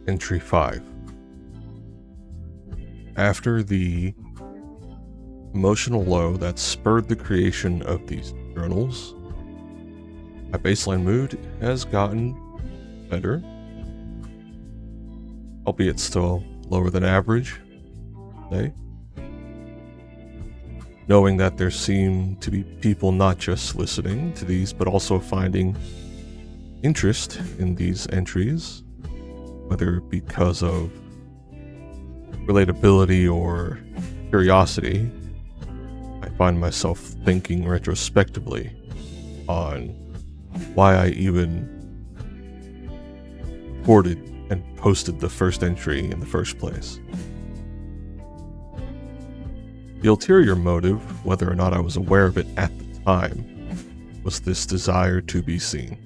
Entry 5. After the emotional low that spurred the creation of these journals, my baseline mood has gotten better, albeit still lower than average, say. Knowing that there seem to be people not just listening to these, but also finding interest in these entries, whether because of relatability or curiosity, I find myself thinking retrospectively on why I even recorded and posted the first entry in the first place. The ulterior motive, whether or not I was aware of it at the time, was this desire to be seen.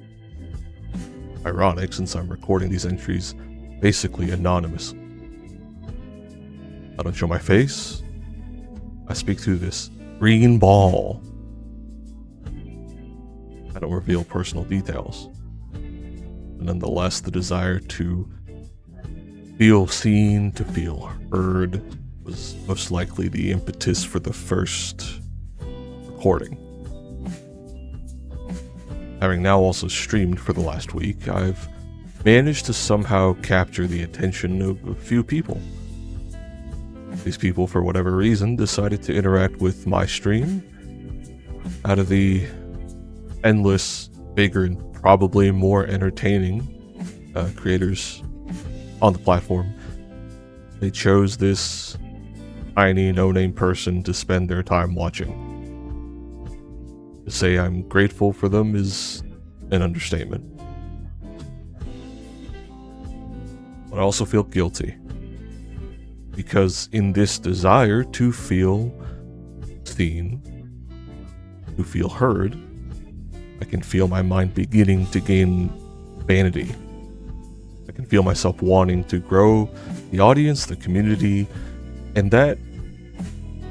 Ironic, since I'm recording these entries basically anonymously. I don't show my face. I speak to this green ball. I don't reveal personal details. But nonetheless, the desire to feel seen, to feel heard, was most likely the impetus for the first recording. Having now also streamed for the last week, I've managed to somehow capture the attention of a few people. These people, for whatever reason, decided to interact with my stream. Out of the endless, bigger, and probably more entertaining creators on the platform, they chose this tiny, no-name person to spend their time watching. To say I'm grateful for them is an understatement. But I also feel guilty, because in this desire to feel seen, to feel heard, I can feel my mind beginning to gain vanity. I can feel myself wanting to grow the audience, the community, and that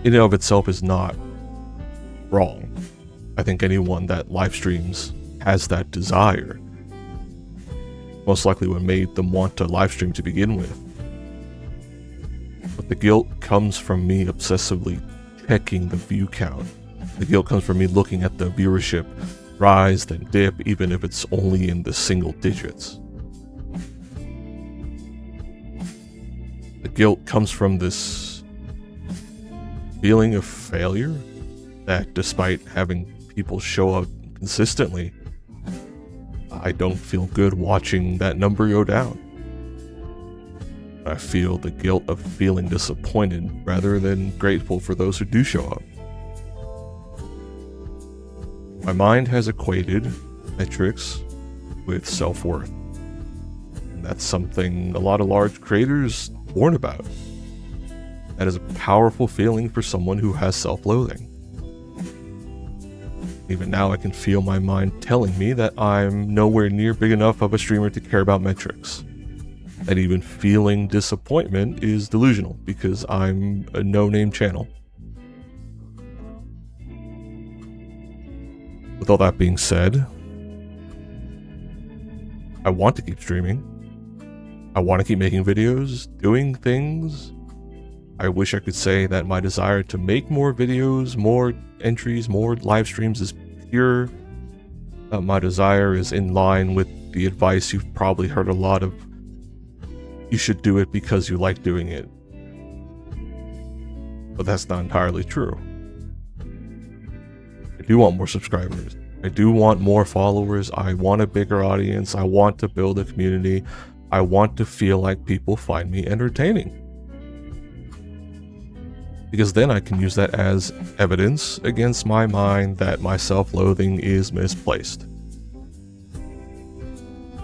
in and of itself is not wrong. I think anyone that live streams has that desire. Most likely what made them want to live stream to begin with. But the guilt comes from me obsessively checking the view count. The guilt comes from me looking at the viewership rise then dip, even if it's only in the single digits. The guilt comes from this feeling of failure, that despite having people show up consistently, I don't feel good watching that number go down. I feel the guilt of feeling disappointed rather than grateful for those who do show up. My mind has equated metrics with self-worth. And that's something a lot of large creators warn about. That is a powerful feeling for someone who has self-loathing. Even now I can feel my mind telling me that I'm nowhere near big enough of a streamer to care about metrics. That even feeling disappointment is delusional because I'm a no-name channel. With all that being said, I want to keep streaming. I want to keep making videos, doing things. I wish I could say that my desire to make more videos, more entries, more live streams is pure. My desire is in line with the advice you've probably heard a lot of. You should do it because you like doing it. But that's not entirely true. I do want more subscribers. I do want more followers. I want a bigger audience. I want to build a community. I want to feel like people find me entertaining. Because then I can use that as evidence against my mind that my self-loathing is misplaced.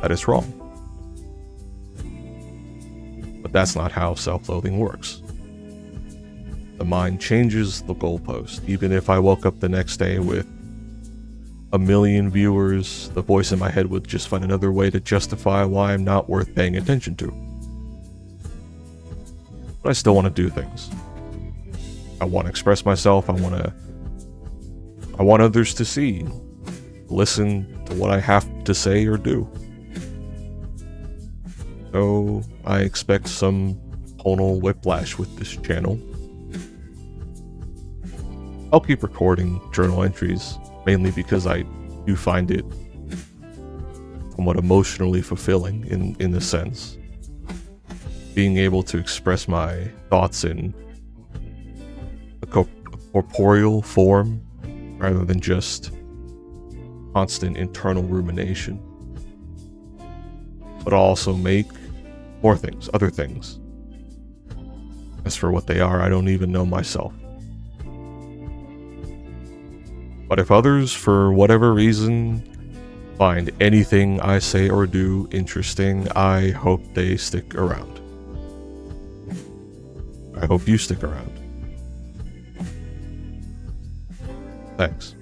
That is wrong. But that's not how self-loathing works. The mind changes the goalpost. Even if I woke up the next day with 1 million viewers, the voice in my head would just find another way to justify why I'm not worth paying attention to. But I still want to do things. I want to express myself. I want others to see, listen to what I have to say or do. So I expect some tonal whiplash with this channel. I'll keep recording journal entries, mainly because I do find it somewhat emotionally fulfilling in a sense. Being able to express my thoughts in a corporeal form rather than just constant internal rumination. But I'll also make more things, other things. As for what they are, I don't even know myself. But if others, for whatever reason, find anything I say or do interesting, I hope they stick around. I hope you stick around. Thanks.